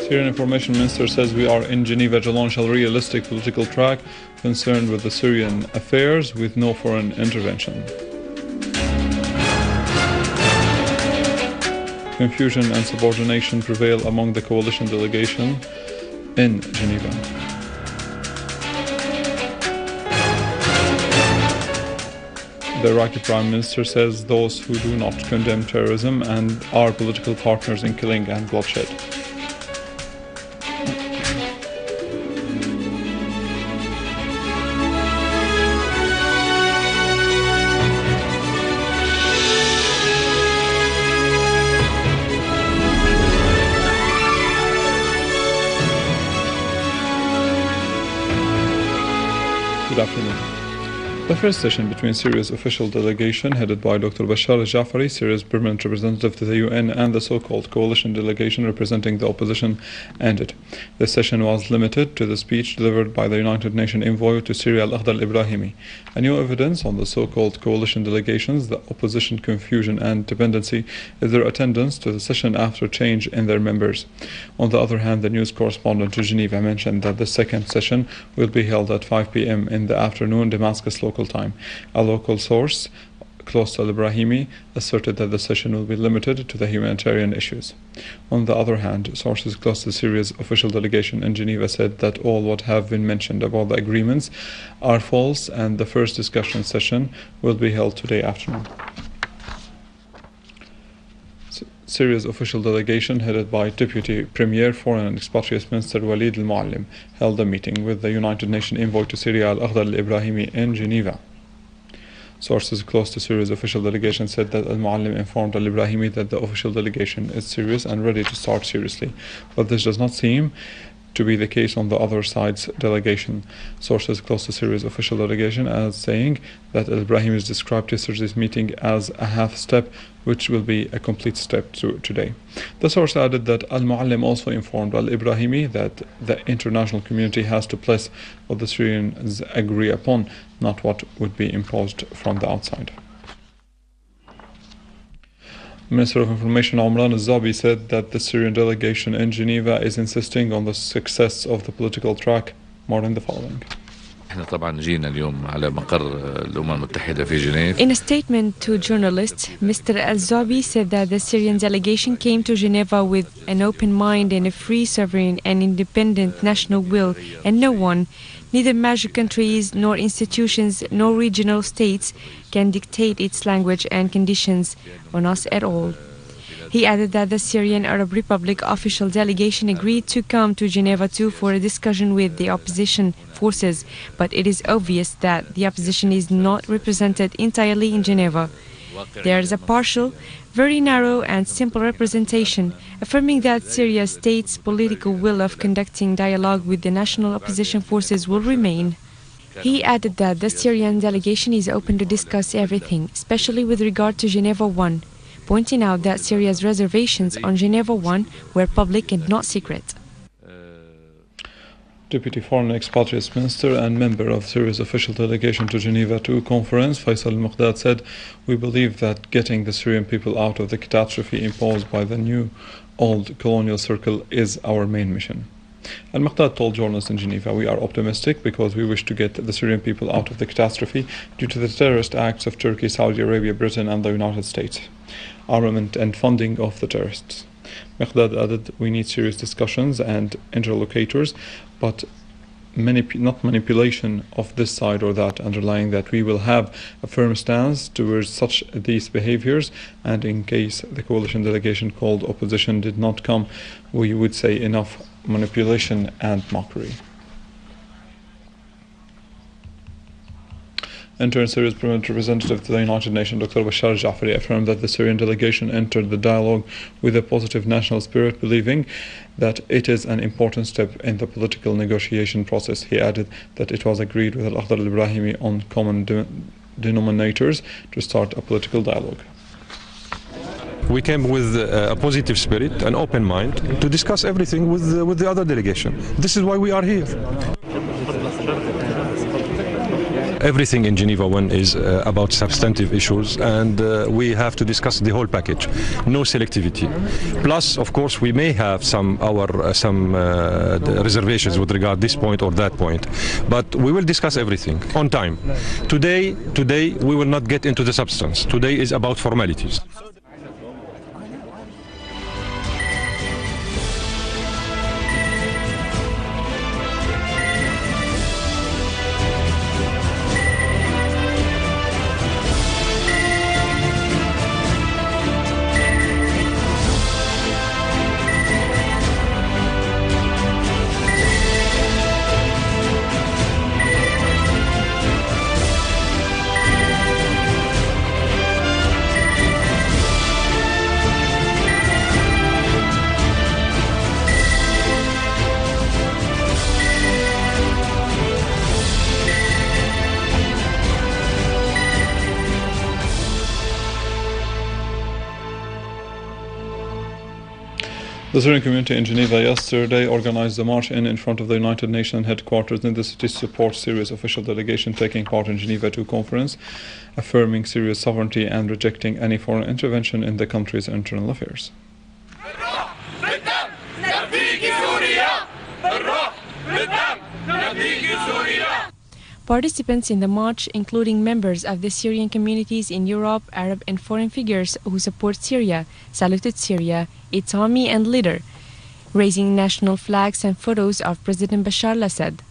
Syrian Information Minister says we are in Geneva to launch a realistic political track concerned with the Syrian affairs with no foreign intervention. Confusion and subordination prevail among the coalition delegation in Geneva. The Iraqi Prime Minister says those who do not condemn terrorism and are political partners in killing and bloodshed. Good afternoon. The first session between Syria's official delegation, headed by Dr. Bashar al-Jafari, Syria's permanent representative to the UN, and the so-called coalition delegation representing the opposition, ended. The session was limited to the speech delivered by the United Nations envoy to Syria al-Akhdar al-Ibrahimi. A new evidence on the so-called coalition delegations, the opposition confusion and dependency, is their attendance to the session after change in their members. On the other hand, the news correspondent to Geneva mentioned that the second session will be held at 5 p.m. in the afternoon, Damascus local time. A local source close to al-Ibrahimi asserted that the session will be limited to the humanitarian issues. On the other hand, sources close to Syria's official delegation in Geneva said that all what have been mentioned about the agreements are false, and the first discussion session will be held today afternoon. Syria's official delegation, headed by Deputy Premier, Foreign and Expatriates Minister Walid al-Muallim, held a meeting with the United Nations envoy to Syria al-Akhdar al-Ibrahimi in Geneva. Sources close to Syria's official delegation said that al-Muallim informed al-Ibrahimi that the official delegation is serious and ready to start seriously, but this does not seem to be the case on the other side's delegation. Sources close to Syria's official delegation as saying that al-Ibrahimi has described yesterday's meeting as a half step, which will be a complete step to today. The source added that al-Muallim also informed al-Ibrahimi that the international community has to place what the Syrians agree upon, not what would be imposed from the outside. Minister of Information Omran al-Zabi said that the Syrian delegation in Geneva is insisting on the success of the political track more than the following. In a statement to journalists, Mr. al-Zabi said that the Syrian delegation came to Geneva with an open mind and a free, sovereign and independent national will, and no one, neither major countries nor institutions nor regional states, can dictate its language and conditions on us at all. He added that the Syrian Arab Republic official delegation agreed to come to Geneva too for a discussion with the opposition forces, but it is obvious that the opposition is not represented entirely in Geneva. There is a partial, very narrow and simple representation, affirming that Syria state's political will of conducting dialogue with the national opposition forces will remain. He added that the Syrian delegation is open to discuss everything, especially with regard to Geneva 1, pointing out that Syria's reservations on Geneva 1 were public and not secret. Deputy Foreign Expatriates Minister and member of Syria's official delegation to Geneva II conference, Faisal al-Muqdad, said, "We believe that getting the Syrian people out of the catastrophe imposed by the new old colonial circle is our main mission." Al-Muqdad told journalists in Geneva, "We are optimistic because we wish to get the Syrian people out of the catastrophe due to the terrorist acts of Turkey, Saudi Arabia, Britain and the United States, armament and funding of the terrorists." Muqdad added, "We need serious discussions and interlocutors, but not manipulation of this side or that," underlying that we will have a firm stance towards such these behaviors, and in case the coalition delegation called opposition did not come, we would say enough manipulation and mockery. In turn, Syria's permanent representative to the United Nations, Dr. Bashar al-Jafari, affirmed that the Syrian delegation entered the dialogue with a positive national spirit, believing that it is an important step in the political negotiation process. He added that it was agreed with al-Akhdar al-Ibrahimi on common denominators to start a political dialogue. We came with a positive spirit, an open mind, to discuss everything with the other delegation. This is why we are here. everything in Geneva 1 is about substantive issues, and we have to discuss the whole package. No selectivity. Plus, of course, we may have some reservations with regard this point or that point, but we will discuss everything on time. Today we will not get into the substance. Today is about formalities. The Syrian community in Geneva yesterday organized a march in front of the United Nations headquarters in the city to support Syria's official delegation taking part in Geneva II conference, affirming Syria's sovereignty and rejecting any foreign intervention in the country's internal affairs. Participants in the march, including members of the Syrian communities in Europe, Arab and foreign figures who support Syria, saluted Syria, its army and leader, raising national flags and photos of President Bashar al-Assad.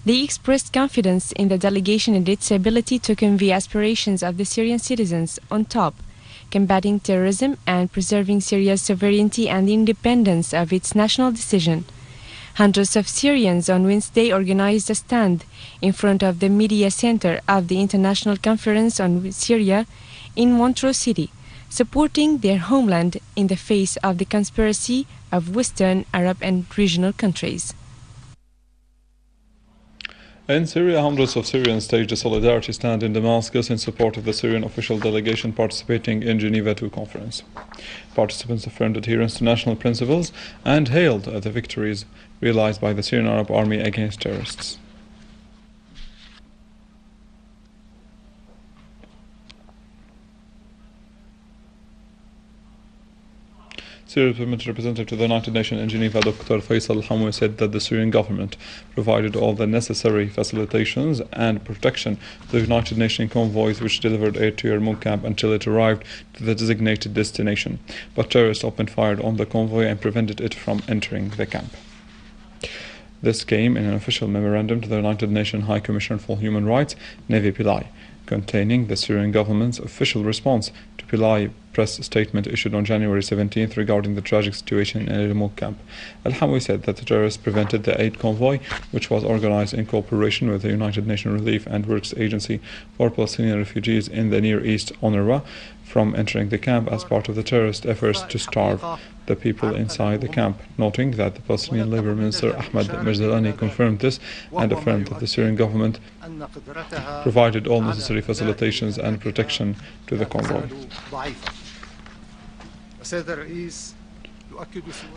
They expressed confidence in the delegation and its ability to convey aspirations of the Syrian citizens on top, combating terrorism and preserving Syria's sovereignty and the independence of its national decision. Hundreds of Syrians on Wednesday organized a stand in front of the media center of the International Conference on Syria in Montreux City, supporting their homeland in the face of the conspiracy of Western, Arab and regional countries. In Syria, hundreds of Syrians staged a solidarity stand in Damascus in support of the Syrian official delegation participating in Geneva II conference. Participants affirmed adherence to national principles and hailed the victories realized by the Syrian Arab Army against terrorists. Syria's permanent representative to the United Nations in Geneva, Dr. Faisal Al-Hamwi, said that the Syrian government provided all the necessary facilitations and protection to the United Nations convoys which delivered aid to Yarmouk camp until it arrived to the designated destination. But terrorists opened fire on the convoy and prevented it from entering the camp. This came in an official memorandum to the United Nations High Commissioner for Human Rights, Nevi Pillay, containing the Syrian government's official response to Pillay press statement issued on January 17th regarding the tragic situation in Yarmouk camp. Al-Hamwi said that the terrorists prevented the aid convoy, which was organized in cooperation with the United Nations Relief and Works Agency for Palestinian Refugees in the Near East, UNRWA, from entering the camp as part of the terrorist efforts to starve the people inside the camp, noting that the Palestinian Labour Minister Ahmed Mirzalani confirmed this and affirmed that the Syrian government provided all necessary facilitations and protection to the convoy.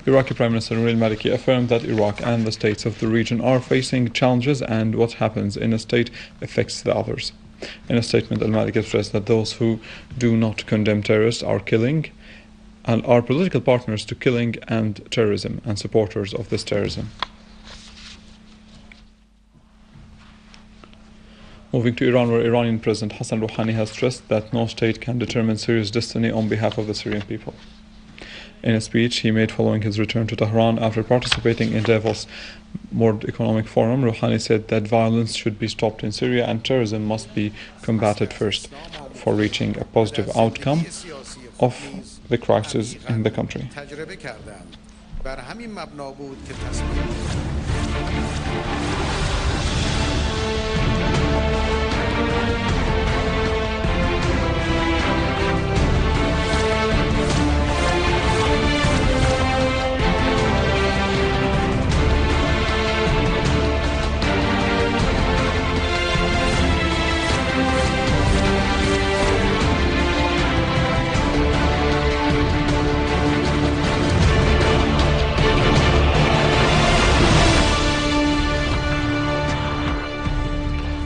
Iraqi Prime Minister Nouri al-Maliki affirmed that Iraq and the states of the region are facing challenges and what happens in a state affects the others. In a statement, al-Maliki stressed that those who do not condemn terrorists are killing and are political partners to killing and terrorism and supporters of this terrorism. Moving to Iran, where Iranian President Hassan Rouhani has stressed that no state can determine Syria's destiny on behalf of the Syrian people. In a speech he made following his return to Tehran after participating in Davos World Economic Forum, Rouhani said that violence should be stopped in Syria and terrorism must be combated first for reaching a positive outcome of the crisis in the country.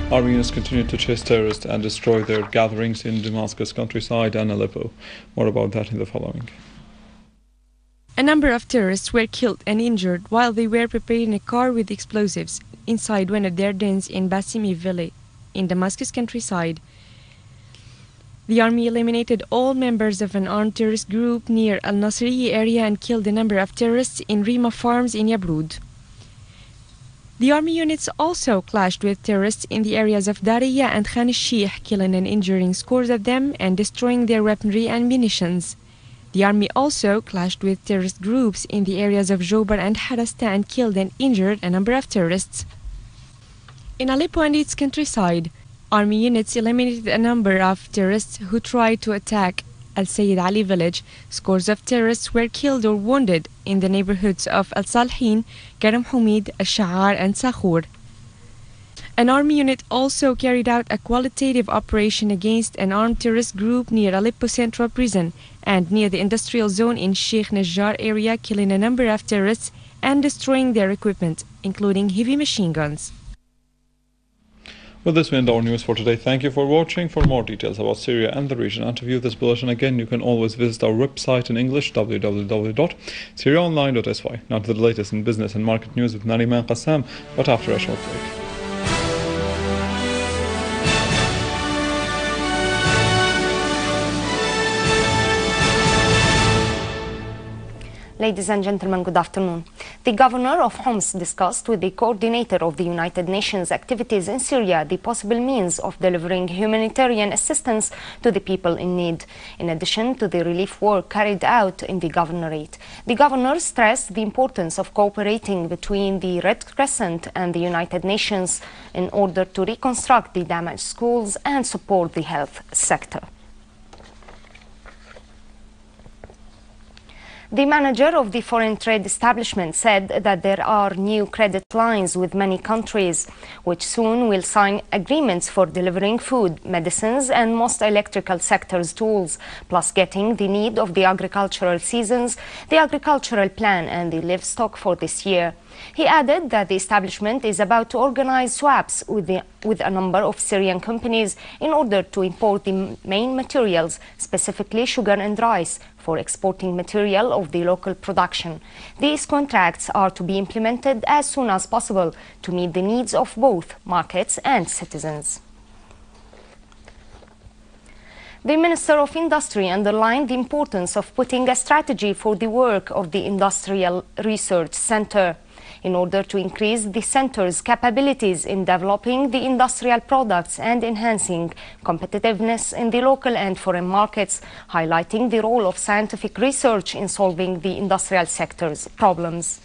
Army units continue to chase terrorists and destroy their gatherings in Damascus countryside and Aleppo. More about that in the following. A number of terrorists were killed and injured while they were preparing a car with explosives inside one of their dens in Bassimi village in Damascus countryside. The army eliminated all members of an armed terrorist group near Al-Nasriya area and killed a number of terrorists in Rima farms in Yabrud. The army units also clashed with terrorists in the areas of Dariya and Khan al-Sheikh, killing and injuring scores of them and destroying their weaponry and munitions. The army also clashed with terrorist groups in the areas of Jobar and Harasta and killed and injured a number of terrorists. In Aleppo and its countryside, army units eliminated a number of terrorists who tried to attack Al-Sayyid Ali village. Scores of terrorists were killed or wounded in the neighborhoods of Al-Salhin, Karam Humid, Al-Sha'ar and Sakhur. An army unit also carried out a qualitative operation against an armed terrorist group near Aleppo Central Prison and near the industrial zone in Sheikh Najjar area, killing a number of terrorists and destroying their equipment, including heavy machine guns. With this, we end our news for today. Thank you for watching. For more details about Syria and the region and to view this bulletin again, you can always visit our website in English, www.syriaonline.sy. Now to the latest in business and market news with Nariman Qassam, but after a short break. Ladies and gentlemen, good afternoon. The governor of Homs discussed with the coordinator of the United Nations activities in Syria the possible means of delivering humanitarian assistance to the people in need, in addition to the relief work carried out in the governorate. The governor stressed the importance of cooperating between the Red Crescent and the United Nations in order to reconstruct the damaged schools and support the health sector. The manager of the foreign trade establishment said that there are new credit lines with many countries, which soon will sign agreements for delivering food, medicines and most electrical sectors tools, plus getting the need of the agricultural seasons, the agricultural plan and the livestock for this year. He added that the establishment is about to organize swaps with a number of Syrian companies in order to import the main materials, specifically sugar and rice, for exporting material of the local production. These contracts are to be implemented as soon as possible to meet the needs of both markets and citizens. The Minister of Industry underlined the importance of putting a strategy for the work of the Industrial Research Center in order to increase the center's capabilities in developing the industrial products and enhancing competitiveness in the local and foreign markets, highlighting the role of scientific research in solving the industrial sector's problems.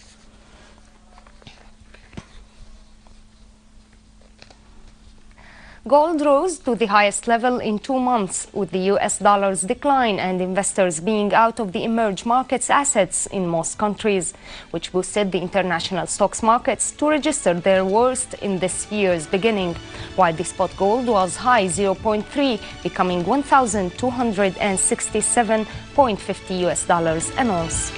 Gold rose to the highest level in 2 months, with the US dollar's decline and investors being out of the emerging markets assets in most countries, which boosted the international stocks markets to register their worst in this year's beginning, while the spot gold was high 0.3, becoming $1,267.50 US an ounce.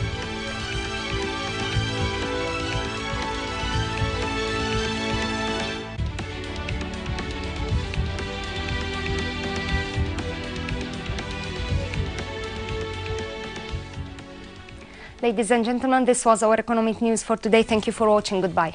Ladies and gentlemen, this was our economic news for today. Thank you for watching. Goodbye.